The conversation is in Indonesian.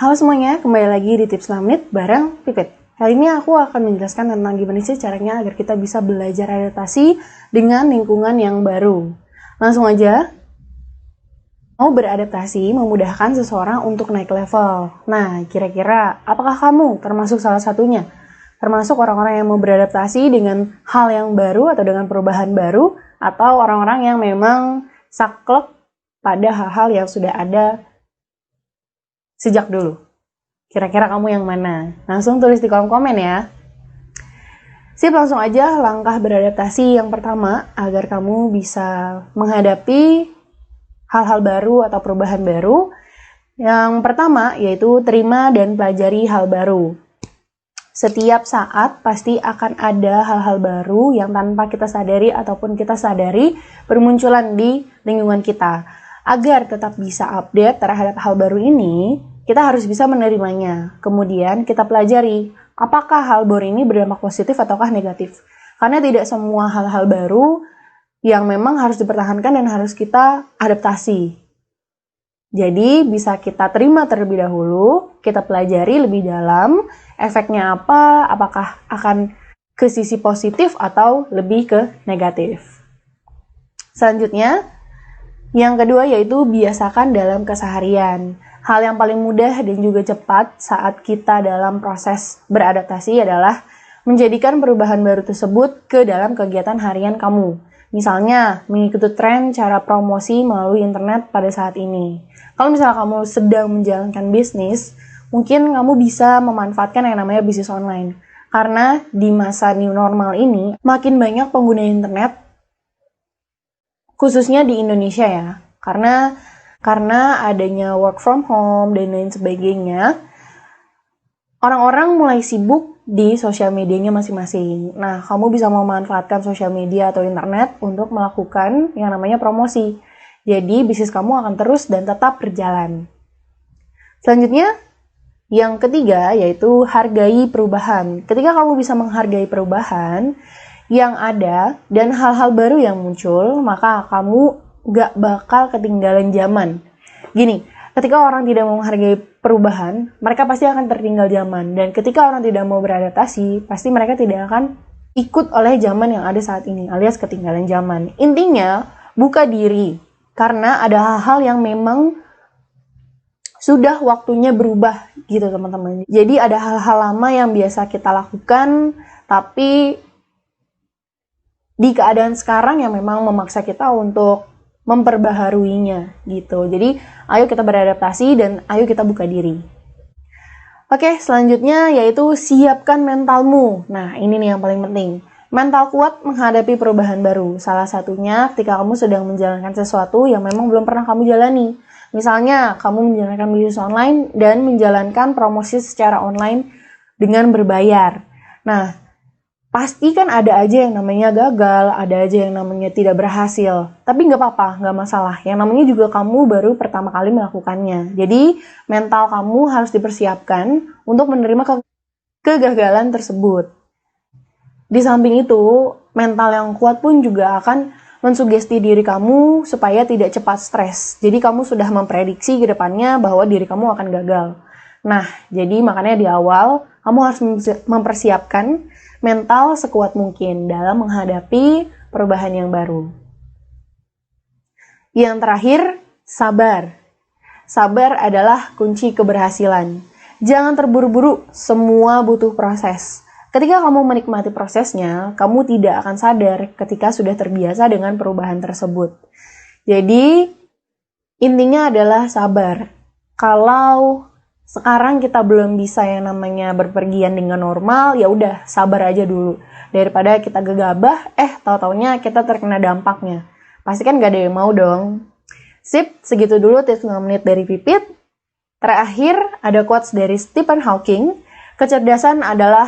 Halo semuanya, kembali lagi di Tips 6 Menit bareng Pipit. Kali ini aku akan menjelaskan tentang gimana sih caranya agar kita bisa belajar adaptasi dengan lingkungan yang baru. Langsung aja, mau beradaptasi memudahkan seseorang untuk naik level. Nah, kira-kira apakah kamu termasuk salah satunya? Termasuk orang-orang yang mau beradaptasi dengan hal yang baru atau dengan perubahan baru, atau orang-orang yang memang saklek pada hal-hal yang sudah ada sejak dulu. Kira-kira kamu yang mana? Langsung tulis di kolom komen ya. Sip, langsung aja langkah beradaptasi yang pertama agar kamu bisa menghadapi hal-hal baru atau perubahan baru. Yang pertama yaitu terima dan pelajari hal baru. Setiap saat pasti akan ada hal-hal baru yang tanpa kita sadari ataupun kita sadari bermunculan di lingkungan kita. Agar tetap bisa update terhadap hal baru ini, kita harus bisa menerimanya. Kemudian kita pelajari apakah hal baru ini berdampak positif ataukah negatif. Karena tidak semua hal-hal baru yang memang harus dipertahankan dan harus kita adaptasi. Jadi bisa kita terima terlebih dahulu, kita pelajari lebih dalam, efeknya apa, apakah akan ke sisi positif atau lebih ke negatif. Selanjutnya, yang kedua yaitu biasakan dalam keseharian. Hal yang paling mudah dan juga cepat saat kita dalam proses beradaptasi adalah menjadikan perubahan baru tersebut ke dalam kegiatan harian kamu. Misalnya, mengikuti tren cara promosi melalui internet pada saat ini. Kalau misalnya kamu sedang menjalankan bisnis, mungkin kamu bisa memanfaatkan yang namanya bisnis online. Karena di masa new normal ini, makin banyak pengguna internet, khususnya di Indonesia ya. Karena adanya work from home dan lain sebagainya, orang-orang mulai sibuk di sosial medianya masing-masing. Nah, kamu bisa memanfaatkan sosial media atau internet untuk melakukan yang namanya promosi. Jadi, bisnis kamu akan terus dan tetap berjalan. Selanjutnya, yang ketiga yaitu hargai perubahan. Ketika kamu bisa menghargai perubahan yang ada dan hal-hal baru yang muncul, maka kamu gak bakal ketinggalan zaman. Gini, ketika orang tidak mau menghargai perubahan, mereka pasti akan tertinggal zaman. Dan ketika orang tidak mau beradaptasi, pasti mereka tidak akan ikut oleh zaman yang ada saat ini, alias ketinggalan zaman. Intinya, buka diri. Karena ada hal-hal yang memang sudah waktunya berubah gitu teman-teman. Jadi ada hal-hal lama yang biasa kita lakukan, tapi di keadaan sekarang yang memang memaksa kita untuk memperbaharuinya gitu. Jadi ayo kita beradaptasi dan ayo kita buka diri. Oke, selanjutnya yaitu siapkan mentalmu. Nah, ini nih yang paling penting. Mental kuat menghadapi perubahan baru. Salah satunya ketika kamu sedang menjalankan sesuatu yang memang belum pernah kamu jalani. Misalnya, kamu menjalankan bisnis online dan menjalankan promosi secara online dengan berbayar. Nah, pasti kan ada aja yang namanya gagal, ada aja yang namanya tidak berhasil. Tapi nggak apa-apa, nggak masalah. Yang namanya juga kamu baru pertama kali melakukannya. Jadi, mental kamu harus dipersiapkan untuk menerima kegagalan tersebut. Di samping itu, mental yang kuat pun juga akan mensugesti diri kamu supaya tidak cepat stres. Jadi kamu sudah memprediksi ke depannya bahwa diri kamu akan gagal. Nah, jadi makanya di awal kamu harus mempersiapkan mental sekuat mungkin dalam menghadapi perubahan yang baru. Yang terakhir, sabar. Sabar adalah kunci keberhasilan. Jangan terburu-buru, semua butuh proses. Ketika kamu menikmati prosesnya, kamu tidak akan sadar ketika sudah terbiasa dengan perubahan tersebut. Jadi, intinya adalah sabar. Kalau sekarang kita belum bisa yang namanya berpergian dengan normal, ya udah sabar aja dulu. Daripada kita gegabah, tahu-taunya kita terkena dampaknya. Pasti kan gak ada yang mau dong. Sip, segitu dulu tips 5 menit dari Pipit. Terakhir, ada quotes dari Stephen Hawking. Kecerdasan adalah